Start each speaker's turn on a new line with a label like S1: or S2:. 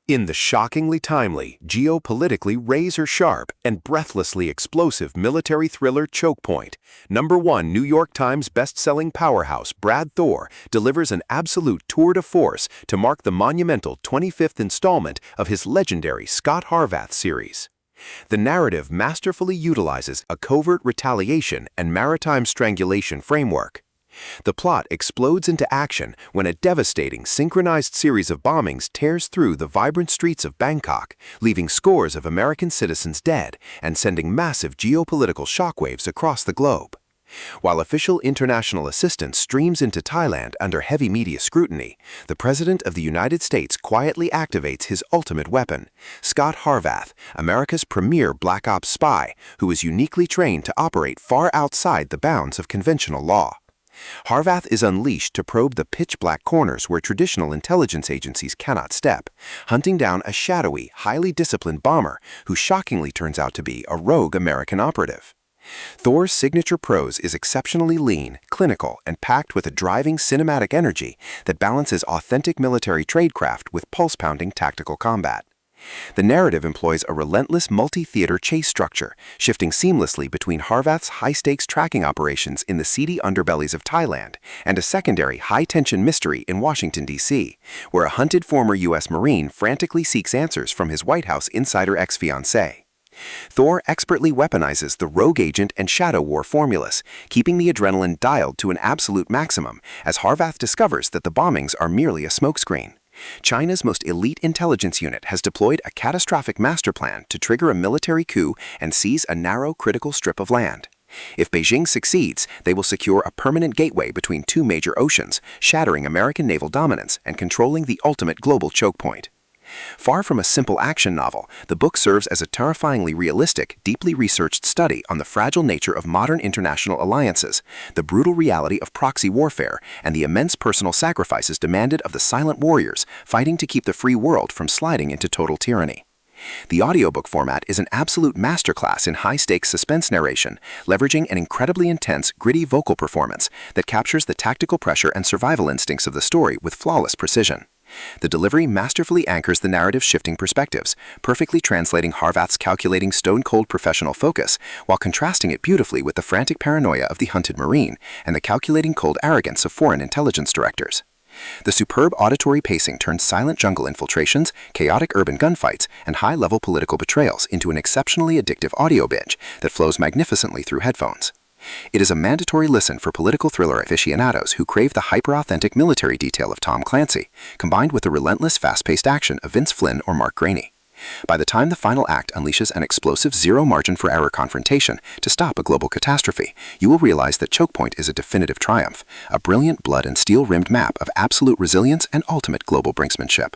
S1: In the shockingly timely, geopolitically razor-sharp, and breathlessly explosive military thriller Choke Point, #1 New York Times best-selling powerhouse Brad Thor delivers an absolute tour de force to mark the monumental 25th installment of his legendary Scott Harvath series. The narrative masterfully utilizes a covert retaliation and maritime strangulation framework. The plot explodes into action when a devastating, synchronized series of bombings tears through the vibrant streets of Bangkok, leaving scores of American citizens dead and sending massive geopolitical shockwaves across the globe. While official international assistance streams into Thailand under heavy media scrutiny, the President of the United States quietly activates his ultimate weapon, Scott Harvath, America's premier Black Ops spy, who is uniquely trained to operate far outside the bounds of conventional law. Harvath is unleashed to probe the pitch-black corners where traditional intelligence agencies cannot step, hunting down a shadowy, highly disciplined bomber who shockingly turns out to be a rogue American operative. Thor's signature prose is exceptionally lean, clinical, and packed with a driving cinematic energy that balances authentic military tradecraft with pulse-pounding tactical combat. The narrative employs a relentless multi-theater chase structure, shifting seamlessly between Harvath's high-stakes tracking operations in the seedy underbellies of Thailand and a secondary high-tension mystery in Washington, D.C., where a hunted former U.S. Marine frantically seeks answers from his White House insider ex-fiancée. Thor expertly weaponizes the rogue agent and shadow war formulas, keeping the adrenaline dialed to an absolute maximum as Harvath discovers that the bombings are merely a smokescreen. China's most elite intelligence unit has deployed a catastrophic master plan to trigger a military coup and seize a narrow, critical strip of land. If Beijing succeeds, they will secure a permanent gateway between two major oceans, shattering American naval dominance and controlling the ultimate global choke point. Far from a simple action novel, the book serves as a terrifyingly realistic, deeply researched study on the fragile nature of modern international alliances, the brutal reality of proxy warfare, and the immense personal sacrifices demanded of the silent warriors fighting to keep the free world from sliding into total tyranny. The audiobook format is an absolute masterclass in high-stakes suspense narration, leveraging an incredibly intense, gritty vocal performance that captures the tactical pressure and survival instincts of the story with flawless precision. The delivery masterfully anchors the narrative's shifting perspectives, perfectly translating Harvath's calculating stone-cold professional focus while contrasting it beautifully with the frantic paranoia of the hunted Marine and the calculating cold arrogance of foreign intelligence directors. The superb auditory pacing turns silent jungle infiltrations, chaotic urban gunfights, and high-level political betrayals into an exceptionally addictive audio binge that flows magnificently through headphones. It is a mandatory listen for political thriller aficionados who crave the hyper-authentic military detail of Tom Clancy, combined with the relentless, fast-paced action of Vince Flynn or Mark Graney. By the time the final act unleashes an explosive zero-margin-for-error confrontation to stop a global catastrophe, you will realize that Choke Point is a definitive triumph, a brilliant blood and steel-rimmed map of absolute resilience and ultimate global brinksmanship.